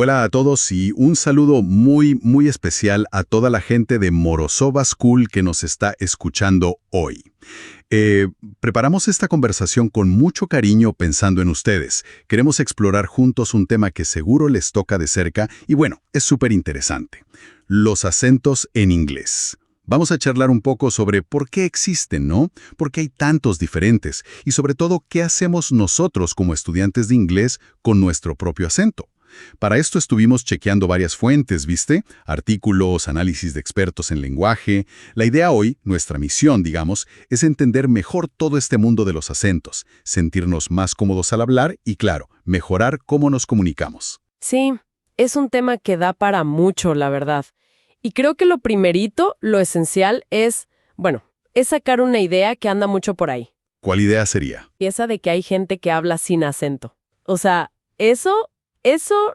Hola a todos y un saludo muy especial a toda la gente de Morozova School que nos está escuchando hoy. Preparamos esta conversación con mucho cariño pensando en ustedes. Queremos explorar juntos un tema que seguro les toca de cerca y bueno, es súper interesante. Los acentos en inglés. Vamos a charlar un poco sobre por qué existen, ¿no? ¿Por qué hay tantos diferentes? Y sobre todo, ¿qué hacemos nosotros como estudiantes de inglés con nuestro propio acento? Para esto estuvimos chequeando varias fuentes, ¿viste? Artículos, análisis de expertos en lenguaje. La idea hoy, nuestra misión, digamos, es entender mejor todo este mundo de los acentos, sentirnos más cómodos al hablar y, claro, mejorar cómo nos comunicamos. Sí, es un tema que da para mucho, la verdad. Y creo que lo primerito, lo esencial es sacar una idea que anda mucho por ahí. ¿Cuál idea sería? Y esa de que hay gente que habla sin acento. O sea, eso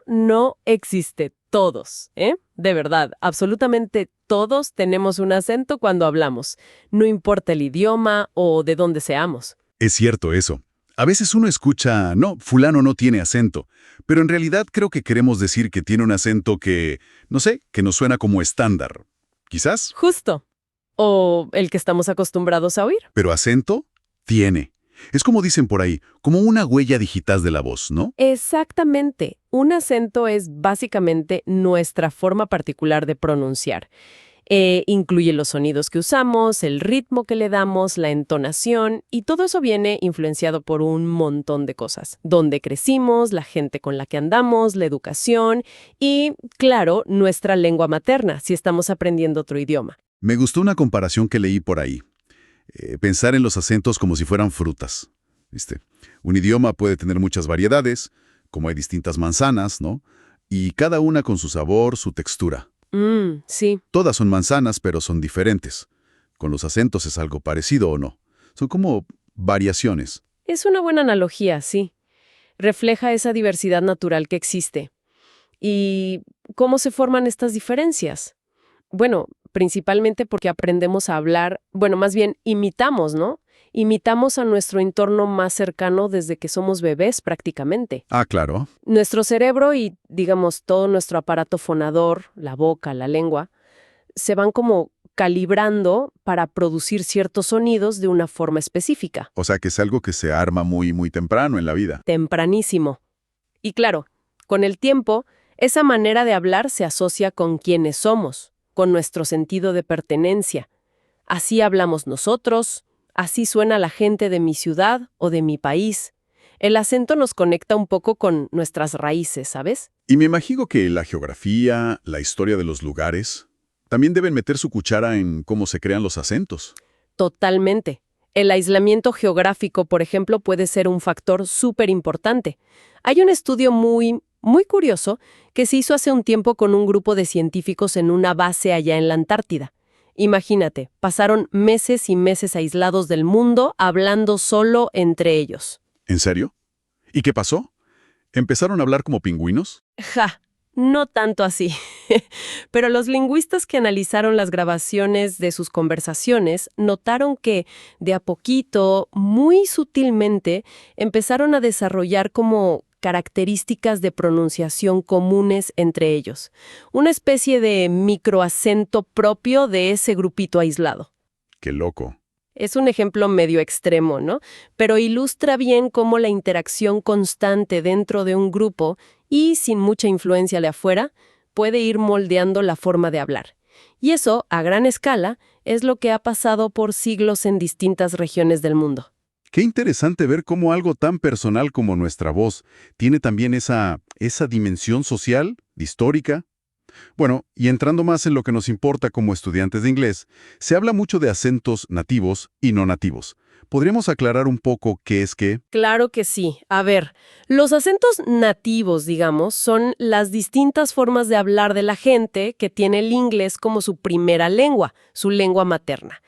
no existe. Todos, ¿eh? De verdad, absolutamente todos tenemos un acento cuando hablamos. No importa el idioma o de dónde seamos. Es cierto eso. A veces uno escucha, no, fulano no tiene acento, pero en realidad creo que queremos decir que tiene un acento que, no sé, que nos suena como estándar. ¿Quizás? Justo. O el que estamos acostumbrados a oír. Pero acento tiene. Es como dicen por ahí, como una huella digital de la voz, ¿no? Exactamente. Un acento es básicamente nuestra forma particular de pronunciar. Incluye los sonidos que usamos, el ritmo que le damos, la entonación, y todo eso viene influenciado por un montón de cosas. Dónde crecimos, la gente con la que andamos, la educación y, claro, nuestra lengua materna, si estamos aprendiendo otro idioma. Me gustó una comparación que leí por ahí. Pensar en los acentos como si fueran frutas, ¿viste? Un idioma puede tener muchas variedades, como hay distintas manzanas, ¿no? Y cada una con su sabor, su textura. Sí. Todas son manzanas, pero son diferentes. Con los acentos es algo parecido o no. Son como variaciones. Es una buena analogía, sí. Refleja esa diversidad natural que existe. ¿Y cómo se forman estas diferencias? Bueno, principalmente porque aprendemos a hablar, más bien imitamos, ¿no? Imitamos a nuestro entorno más cercano desde que somos bebés prácticamente. Ah, claro. Nuestro cerebro y, digamos, todo nuestro aparato fonador, la boca, la lengua, se van como calibrando para producir ciertos sonidos de una forma específica. O sea que es algo que se arma muy temprano en la vida. Tempranísimo. Y claro, con el tiempo, esa manera de hablar se asocia con quiénes somos, con nuestro sentido de pertenencia. Así hablamos nosotros, así suena la gente de mi ciudad o de mi país. El acento nos conecta un poco con nuestras raíces, ¿sabes? Y me imagino que la geografía, la historia de los lugares, también deben meter su cuchara en cómo se crean los acentos. Totalmente. El aislamiento geográfico, por ejemplo, puede ser un factor súper importante. Hay un estudio muy curioso que se hizo hace un tiempo con un grupo de científicos en una base allá en la Antártida. Imagínate, pasaron meses y meses aislados del mundo, hablando solo entre ellos. ¿En serio? ¿Y qué pasó? ¿Empezaron a hablar como pingüinos? Ja, no tanto así. Pero los lingüistas que analizaron las grabaciones de sus conversaciones notaron que, de a poquito, muy sutilmente, empezaron a desarrollar como características de pronunciación comunes entre ellos. Una especie de microacento propio de ese grupito aislado. ¡Qué loco! Es un ejemplo medio extremo, ¿no? Pero ilustra bien cómo la interacción constante dentro de un grupo y sin mucha influencia de afuera puede ir moldeando la forma de hablar. Y eso, a gran escala, es lo que ha pasado por siglos en distintas regiones del mundo. Qué interesante ver cómo algo tan personal como nuestra voz tiene también esa dimensión social, histórica. Bueno, y entrando más en lo que nos importa como estudiantes de inglés, se habla mucho de acentos nativos y no nativos. ¿Podríamos aclarar un poco qué es qué? Claro que sí. A ver, los acentos nativos, digamos, son las distintas formas de hablar de la gente que tiene el inglés como su primera lengua, su lengua materna.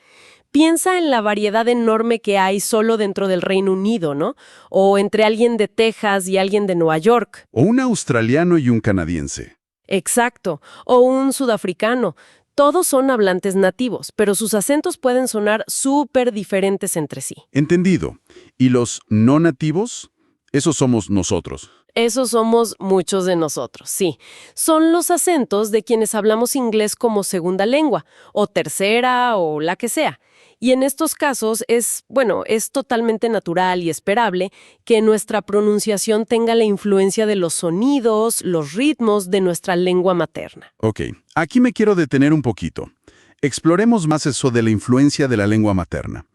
Piensa en la variedad enorme que hay solo dentro del Reino Unido, ¿no? O entre alguien de Texas y alguien de Nueva York. O un australiano y un canadiense. Exacto. O un sudafricano. Todos son hablantes nativos, pero sus acentos pueden sonar súper diferentes entre sí. Entendido. ¿Y los no nativos? Esos somos nosotros. Esos somos muchos de nosotros, sí. Son los acentos de quienes hablamos inglés como segunda lengua, o tercera, o la que sea. Y en estos casos es totalmente natural y esperable que nuestra pronunciación tenga la influencia de los sonidos, los ritmos de nuestra lengua materna. Ok, aquí me quiero detener un poquito. Exploremos más eso de la influencia de la lengua materna.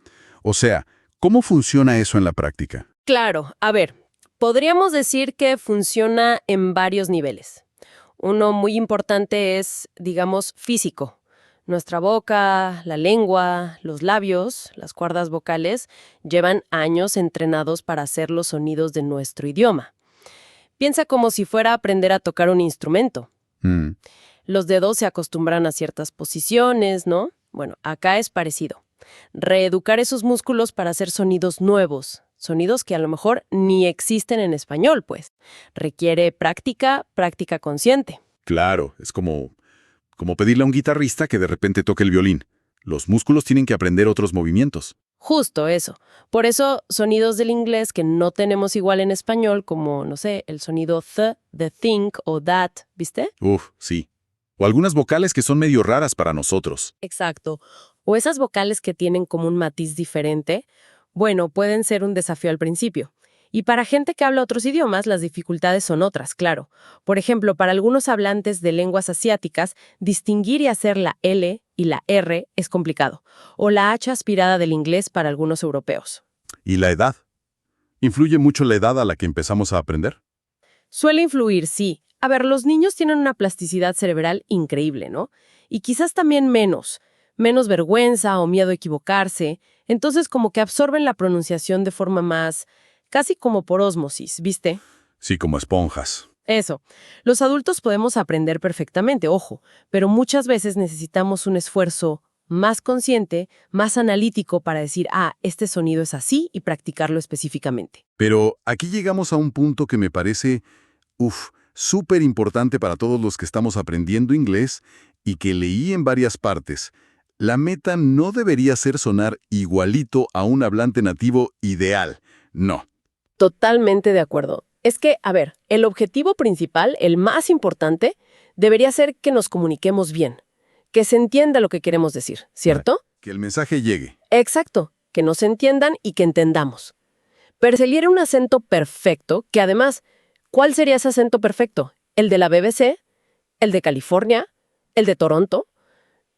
O sea, ¿cómo funciona eso en la práctica? Claro, a ver, podríamos decir que funciona en varios niveles. Uno muy importante es, digamos, físico. Nuestra boca, la lengua, los labios, las cuerdas vocales, llevan años entrenados para hacer los sonidos de nuestro idioma. Piensa como si fuera a aprender a tocar un instrumento. Mm, Los dedos se acostumbran a ciertas posiciones, ¿no? Bueno, acá es parecido. Reeducar esos músculos para hacer sonidos nuevos, sonidos que a lo mejor ni existen en español, pues. Requiere práctica, práctica consciente. claro, es como pedirle a un guitarrista que de repente toque el violín. Los músculos tienen que aprender otros movimientos. Justo eso. Por eso, sonidos del inglés que no tenemos igual en español, como, no sé, el sonido th, de think o that, ¿viste? Uf, sí. O algunas vocales que son medio raras para nosotros. Exacto. O esas vocales que tienen como un matiz diferente, bueno, pueden ser un desafío al principio. Y para gente que habla otros idiomas, las dificultades son otras, claro. Por ejemplo, para algunos hablantes de lenguas asiáticas, distinguir y hacer la L y la R es complicado. O la H aspirada del inglés para algunos europeos. ¿Y la edad? ¿Influye mucho la edad a la que empezamos a aprender? Suele influir, sí. A ver, los niños tienen una plasticidad cerebral increíble, ¿no? Y quizás también menos vergüenza o miedo a equivocarse. Entonces como que absorben la pronunciación de forma más, casi como por ósmosis, ¿viste? Sí, como esponjas. Eso. Los adultos podemos aprender perfectamente, ojo, pero muchas veces necesitamos un esfuerzo más consciente, más analítico para decir, este sonido es así y practicarlo específicamente. Pero aquí llegamos a un punto que me parece, súper importante para todos los que estamos aprendiendo inglés y que leí en varias partes. La meta no debería ser sonar igualito a un hablante nativo ideal. No. Totalmente de acuerdo. Es que, a ver, el objetivo principal, el más importante, debería ser que nos comuniquemos bien, que se entienda lo que queremos decir, ¿cierto? Que el mensaje llegue. Exacto, que nos entiendan y que entendamos. Perseguir un acento perfecto, que además, ¿cuál sería ese acento perfecto? ¿El de la BBC? ¿El de California? ¿El de Toronto?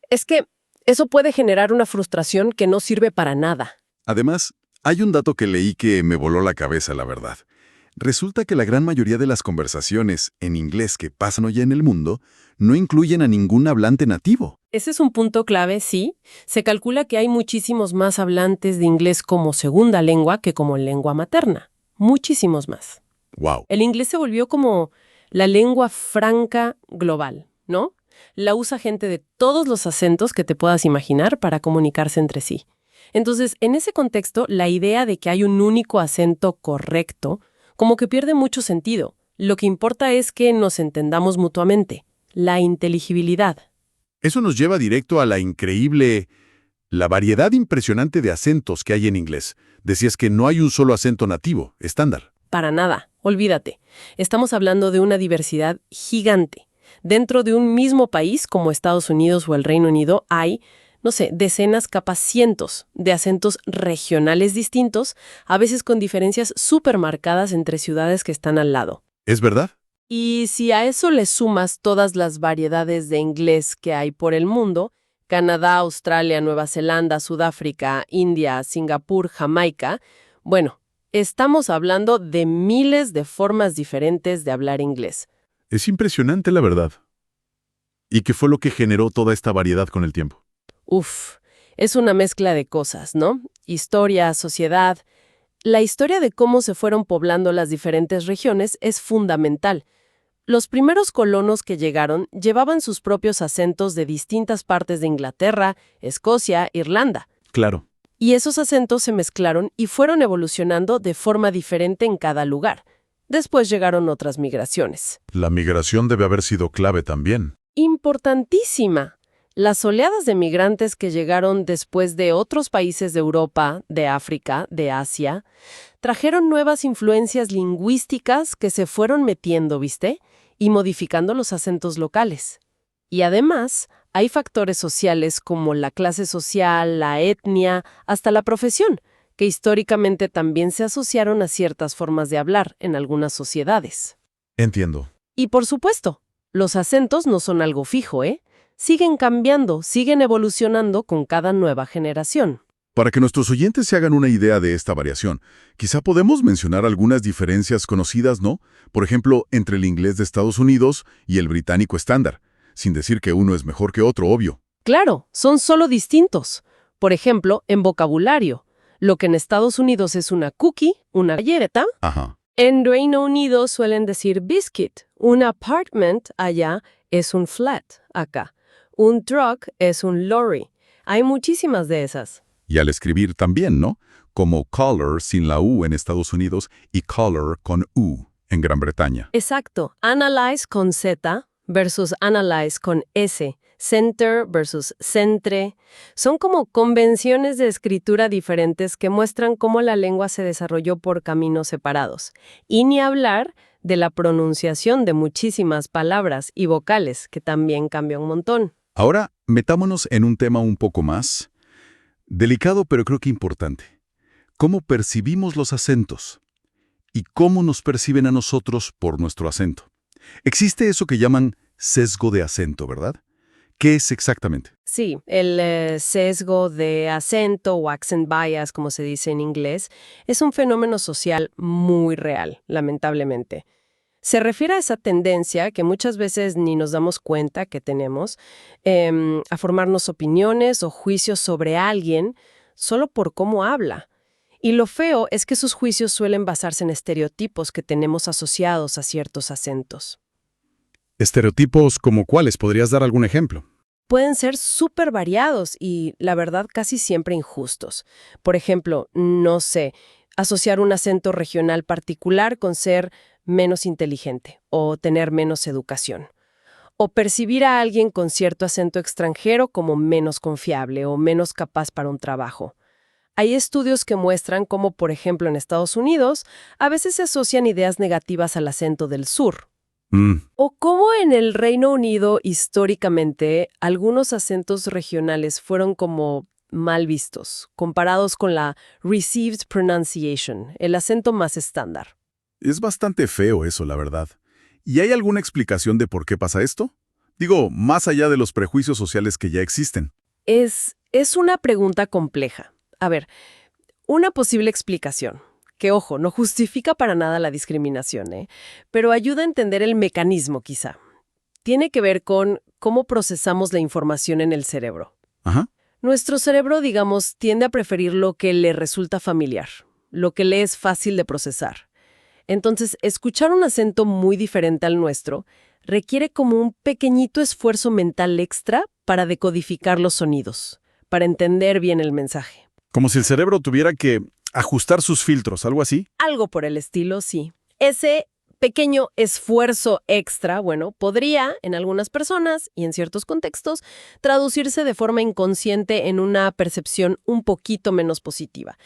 Es que eso puede generar una frustración que no sirve para nada. Además, hay un dato que leí que me voló la cabeza, la verdad. Resulta que la gran mayoría de las conversaciones en inglés que pasan hoy en el mundo no incluyen a ningún hablante nativo. Ese es un punto clave, sí. Se calcula que hay muchísimos más hablantes de inglés como segunda lengua que como lengua materna. Muchísimos más. ¡Wow! El inglés se volvió como la lengua franca global, ¿no? La usa gente de todos los acentos que te puedas imaginar para comunicarse entre sí. Entonces, en ese contexto, la idea de que hay un único acento correcto como que pierde mucho sentido. Lo que importa es que nos entendamos mutuamente. La inteligibilidad. Eso nos lleva directo a la variedad impresionante de acentos que hay en inglés. Decías que no hay un solo acento nativo, estándar. Para nada, olvídate. Estamos hablando de una diversidad gigante. Dentro de un mismo país, como Estados Unidos o el Reino Unido, hay, no sé, decenas, capaz cientos de acentos regionales distintos, a veces con diferencias súper marcadas entre ciudades que están al lado. ¿Es verdad? Y si a eso le sumas todas las variedades de inglés que hay por el mundo, Canadá, Australia, Nueva Zelanda, Sudáfrica, India, Singapur, Jamaica, bueno, estamos hablando de miles de formas diferentes de hablar inglés. Es impresionante, la verdad. ¿Y qué fue lo que generó toda esta variedad con el tiempo? Es una mezcla de cosas, ¿no? Historia, sociedad. La historia de cómo se fueron poblando las diferentes regiones es fundamental. Los primeros colonos que llegaron llevaban sus propios acentos de distintas partes de Inglaterra, Escocia, Irlanda. Claro. Y esos acentos se mezclaron y fueron evolucionando de forma diferente en cada lugar. Después llegaron otras migraciones. La migración debe haber sido clave también. Importantísima. Las oleadas de migrantes que llegaron después de otros países de Europa, de África, de Asia, trajeron nuevas influencias lingüísticas que se fueron metiendo, ¿viste? Y modificando los acentos locales. Y además, hay factores sociales como la clase social, la etnia, hasta la profesión, que históricamente también se asociaron a ciertas formas de hablar en algunas sociedades. Entiendo. Y por supuesto, los acentos no son algo fijo, ¿eh? Siguen cambiando, siguen evolucionando con cada nueva generación. Para que nuestros oyentes se hagan una idea de esta variación, quizá podemos mencionar algunas diferencias conocidas, ¿no? Por ejemplo, entre el inglés de Estados Unidos y el británico estándar, sin decir que uno es mejor que otro, obvio. Claro, son solo distintos. Por ejemplo, en vocabulario, lo que en Estados Unidos es una cookie, una galleta, Ajá. en Reino Unido suelen decir biscuit. Un apartment allá es un flat acá. Un truck es un lorry. Hay muchísimas de esas. Y al escribir también, ¿no? Como color sin la U en Estados Unidos y color con U en Gran Bretaña. Exacto. Analyze con Z versus analyze con S. Center versus centre. Son como convenciones de escritura diferentes que muestran cómo la lengua se desarrolló por caminos separados. Y ni hablar de la pronunciación de muchísimas palabras y vocales, que también cambia un montón. Ahora, metámonos en un tema un poco más delicado, pero creo que importante. ¿Cómo percibimos los acentos? ¿Y cómo nos perciben a nosotros por nuestro acento? Existe eso que llaman sesgo de acento, ¿verdad? ¿Qué es exactamente? Sí, el sesgo de acento o accent bias, como se dice en inglés, es un fenómeno social muy real, lamentablemente. Se refiere a esa tendencia que muchas veces ni nos damos cuenta que tenemos, a formarnos opiniones o juicios sobre alguien solo por cómo habla. Y lo feo es que esos juicios suelen basarse en estereotipos que tenemos asociados a ciertos acentos. ¿Estereotipos como cuáles? ¿Podrías dar algún ejemplo? Pueden ser súper variados y, la verdad, casi siempre injustos. Por ejemplo, no sé, asociar un acento regional particular con ser menos inteligente o tener menos educación. O percibir a alguien con cierto acento extranjero como menos confiable o menos capaz para un trabajo. Hay estudios que muestran cómo, por ejemplo, en Estados Unidos, a veces se asocian ideas negativas al acento del sur. O cómo en el Reino Unido, históricamente, algunos acentos regionales fueron como mal vistos, comparados con la received pronunciation, el acento más estándar. Es bastante feo eso, la verdad. ¿Y hay alguna explicación de por qué pasa esto? Digo, más allá de los prejuicios sociales que ya existen. Es una pregunta compleja. A ver, una posible explicación, que ojo, no justifica para nada la discriminación, pero ayuda a entender el mecanismo quizá. Tiene que ver con cómo procesamos la información en el cerebro. Ajá. Nuestro cerebro, digamos, tiende a preferir lo que le resulta familiar, lo que le es fácil de procesar. Entonces, escuchar un acento muy diferente al nuestro requiere como un pequeñito esfuerzo mental extra para decodificar los sonidos, para entender bien el mensaje. Como si el cerebro tuviera que ajustar sus filtros, algo así. Algo por el estilo, sí. Ese pequeño esfuerzo extra, bueno, podría, en algunas personas y en ciertos contextos, traducirse de forma inconsciente en una percepción un poquito menos positiva.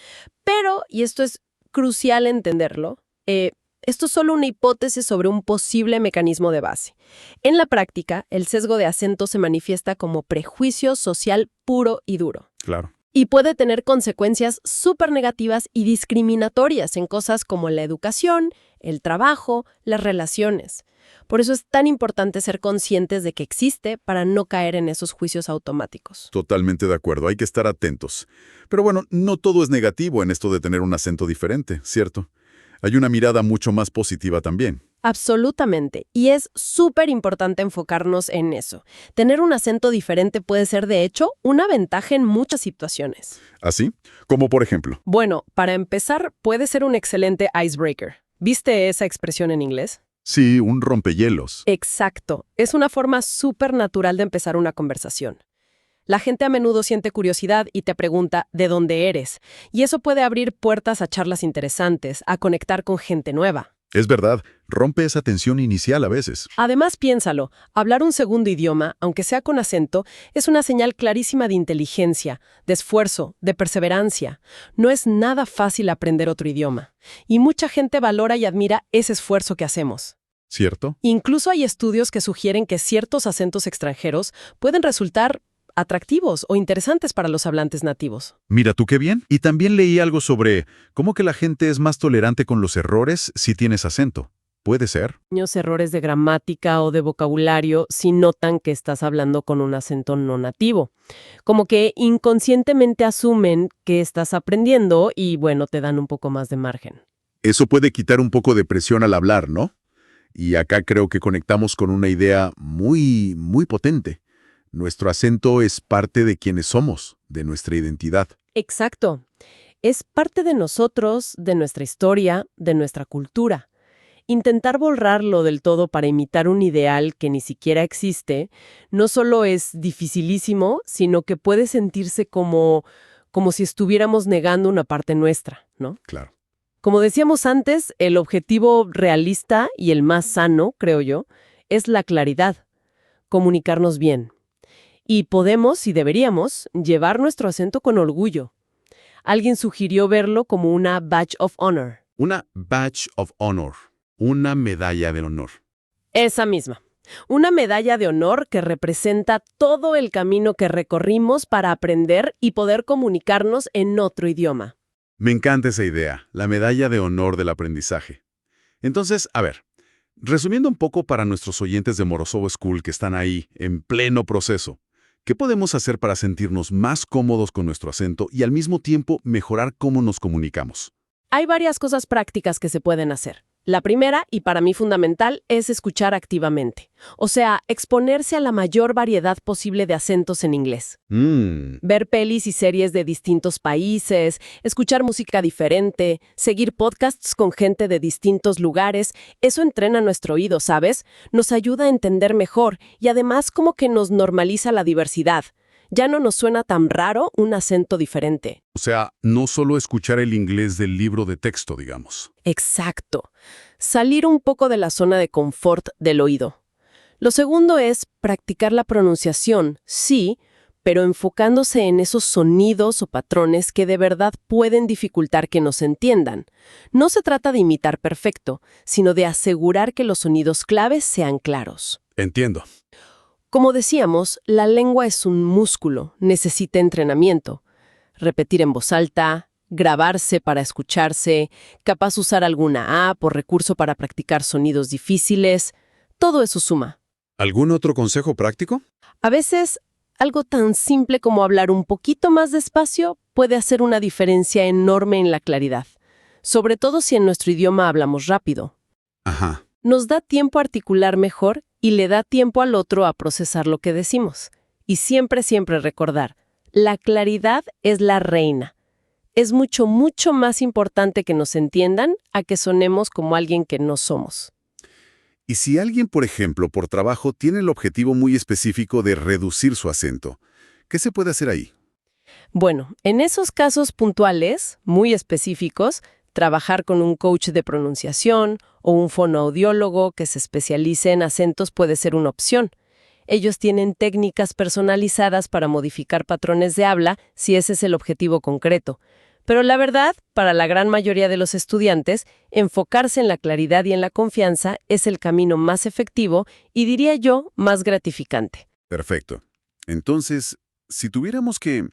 Pero, y esto es crucial entenderlo, esto es solo una hipótesis sobre un posible mecanismo de base. En la práctica, el sesgo de acento se manifiesta como prejuicio social puro y duro. Claro. Y puede tener consecuencias súper negativas y discriminatorias en cosas como la educación, el trabajo, las relaciones. Por eso es tan importante ser conscientes de que existe para no caer en esos juicios automáticos. Totalmente de acuerdo, hay que estar atentos. Pero bueno, no todo es negativo en esto de tener un acento diferente, ¿cierto? Hay una mirada mucho más positiva también. Absolutamente. Y es súper importante enfocarnos en eso. Tener un acento diferente puede ser, de hecho, una ventaja en muchas situaciones. ¿Así? Como por ejemplo. Bueno, para empezar, puede ser un excelente icebreaker. ¿Viste esa expresión en inglés? Sí, un rompehielos. Exacto. Es una forma súper natural de empezar una conversación. La gente a menudo siente curiosidad y te pregunta ¿de dónde eres? Y eso puede abrir puertas a charlas interesantes, a conectar con gente nueva. Es verdad, rompe esa tensión inicial a veces. Además, piénsalo, hablar un segundo idioma, aunque sea con acento, es una señal clarísima de inteligencia, de esfuerzo, de perseverancia. No es nada fácil aprender otro idioma. Y mucha gente valora y admira ese esfuerzo que hacemos. ¿Cierto? Incluso hay estudios que sugieren que ciertos acentos extranjeros pueden resultar atractivos o interesantes para los hablantes nativos. Mira tú qué bien. Y también leí algo sobre cómo que la gente es más tolerante con los errores si tienes acento. ¿Puede ser? Pequeños errores de gramática o de vocabulario si notan que estás hablando con un acento no nativo. Como que inconscientemente asumen que estás aprendiendo y, bueno, te dan un poco más de margen. Eso puede quitar un poco de presión al hablar, ¿no? Y acá creo que conectamos con una idea muy, muy potente. Nuestro acento es parte de quienes somos, de nuestra identidad. Exacto. Es parte de nosotros, de nuestra historia, de nuestra cultura. Intentar borrarlo del todo para imitar un ideal que ni siquiera existe, no solo es dificilísimo, sino que puede sentirse como si estuviéramos negando una parte nuestra, ¿no? Claro. Como decíamos antes, el objetivo realista y el más sano, creo yo, es la claridad, comunicarnos bien. Y podemos, y deberíamos, llevar nuestro acento con orgullo. Alguien sugirió verlo como una badge of honor. Una badge of honor. Una medalla de honor. Esa misma. Una medalla de honor que representa todo el camino que recorrimos para aprender y poder comunicarnos en otro idioma. Me encanta esa idea, la medalla de honor del aprendizaje. Entonces, a ver, resumiendo un poco para nuestros oyentes de Morozovo School que están ahí, en pleno proceso, ¿qué podemos hacer para sentirnos más cómodos con nuestro acento y al mismo tiempo mejorar cómo nos comunicamos? Hay varias cosas prácticas que se pueden hacer. La primera, y para mí fundamental, es escuchar activamente. O sea, exponerse a la mayor variedad posible de acentos en inglés. Ver pelis y series de distintos países, escuchar música diferente, seguir podcasts con gente de distintos lugares, eso entrena nuestro oído, ¿sabes? Nos ayuda a entender mejor y además como que nos normaliza la diversidad. Ya no nos suena tan raro un acento diferente. O sea, no solo escuchar el inglés del libro de texto, digamos. Exacto. Salir un poco de la zona de confort del oído. Lo segundo es practicar la pronunciación, sí, pero enfocándose en esos sonidos o patrones que de verdad pueden dificultar que nos entiendan. No se trata de imitar perfecto, sino de asegurar que los sonidos claves sean claros. Entiendo. Como decíamos, la lengua es un músculo, necesita entrenamiento. Repetir en voz alta, grabarse para escucharse, capaz usar alguna app o recurso para practicar sonidos difíciles, todo eso suma. ¿Algún otro consejo práctico? A veces, algo tan simple como hablar un poquito más despacio puede hacer una diferencia enorme en la claridad, sobre todo si en nuestro idioma hablamos rápido. Ajá. Nos da tiempo a articular mejor y le da tiempo al otro a procesar lo que decimos. Y siempre, siempre recordar, la claridad es la reina. Es mucho, mucho más importante que nos entiendan a que sonemos como alguien que no somos. Y si alguien, por ejemplo, por trabajo, tiene el objetivo muy específico de reducir su acento, ¿qué se puede hacer ahí? Bueno, en esos casos puntuales, muy específicos, trabajar con un coach de pronunciación o un fonoaudiólogo que se especialice en acentos puede ser una opción. Ellos tienen técnicas personalizadas para modificar patrones de habla si ese es el objetivo concreto. Pero la verdad, para la gran mayoría de los estudiantes, enfocarse en la claridad y en la confianza es el camino más efectivo y, diría yo, más gratificante. Perfecto. Entonces, si tuviéramos que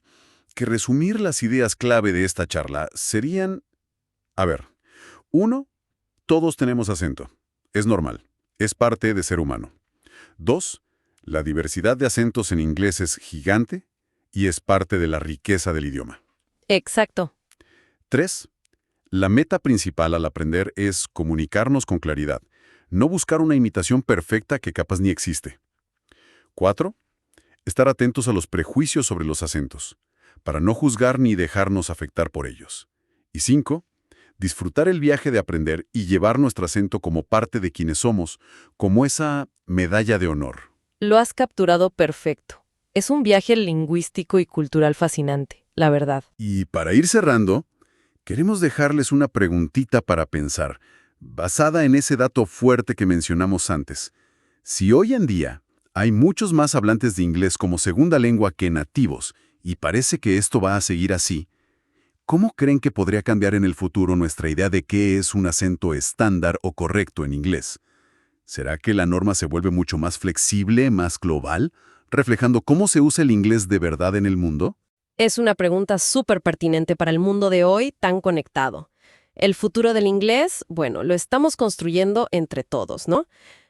resumir las ideas clave de esta charla, serían... A ver, 1. Todos tenemos acento. Es normal. Es parte de ser humano. 2. La diversidad de acentos en inglés es gigante y es parte de la riqueza del idioma. Exacto. 3. La meta principal al aprender es comunicarnos con claridad, no buscar una imitación perfecta que capaz ni existe. 4. Estar atentos a los prejuicios sobre los acentos, para no juzgar ni dejarnos afectar por ellos. Y 5. Disfrutar el viaje de aprender y llevar nuestro acento como parte de quienes somos, como esa medalla de honor. Lo has capturado perfecto. Es un viaje lingüístico y cultural fascinante, la verdad. Y para ir cerrando, queremos dejarles una preguntita para pensar. basada en ese dato fuerte que mencionamos antes. Si hoy en día hay muchos más hablantes de inglés como segunda lengua que nativos, y parece que esto va a seguir así, ¿cómo creen que podría cambiar en el futuro nuestra idea de qué es un acento estándar o correcto en inglés? ¿Será que la norma se vuelve mucho más flexible, más global, reflejando cómo se usa el inglés de verdad en el mundo? Es una pregunta súper pertinente para el mundo de hoy tan conectado. El futuro del inglés, bueno, lo estamos construyendo entre todos, ¿no?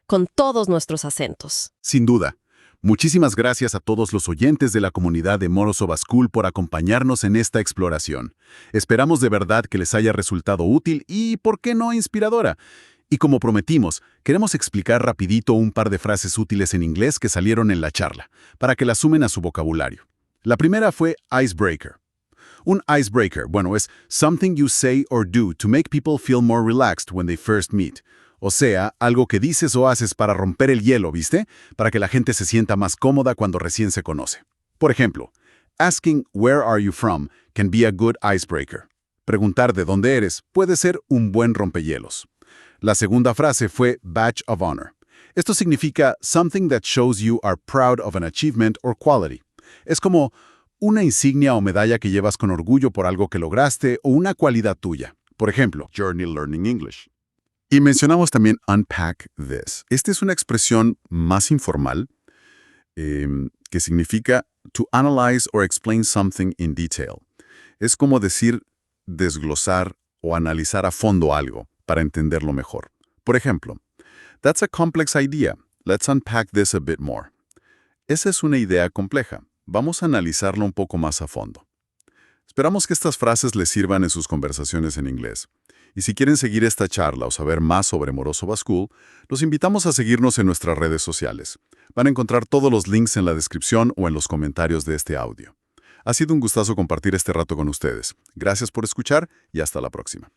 Con todos nuestros acentos. Sin duda. Muchísimas gracias a todos los oyentes de la comunidad de Morozova School por acompañarnos en esta exploración. Esperamos de verdad que les haya resultado útil y, ¿por qué no, inspiradora? Y como prometimos, queremos explicar rapidito un par de frases útiles en inglés que salieron en la charla, para que las sumen a su vocabulario. La primera fue icebreaker. Un icebreaker, bueno, es something you say or do to make people feel more relaxed when they first meet. O sea, algo que dices o haces para romper el hielo, ¿viste? Para que la gente se sienta más cómoda cuando recién se conoce. Por ejemplo, asking where are you from can be a good icebreaker. Preguntar de dónde eres puede ser un buen rompehielos. La segunda frase fue badge of honor. Esto significa something that shows you are proud of an achievement or quality. Es como una insignia o medalla que llevas con orgullo por algo que lograste o una cualidad tuya. Por ejemplo, Journey Learning English. Y mencionamos también unpack this. Esta es una expresión más informal que significa to analyze or explain something in detail. Es como decir desglosar o analizar a fondo algo para entenderlo mejor. Por ejemplo, that's a complex idea. Let's unpack this a bit more. Esa es una idea compleja. Vamos a analizarlo un poco más a fondo. Esperamos que estas frases les sirvan en sus conversaciones en inglés. Y si quieren seguir esta charla o saber más sobre Morozova School, los invitamos a seguirnos en nuestras redes sociales. Van a encontrar todos los links en la descripción o en los comentarios de este audio. Ha sido un gustazo compartir este rato con ustedes. Gracias por escuchar y hasta la próxima.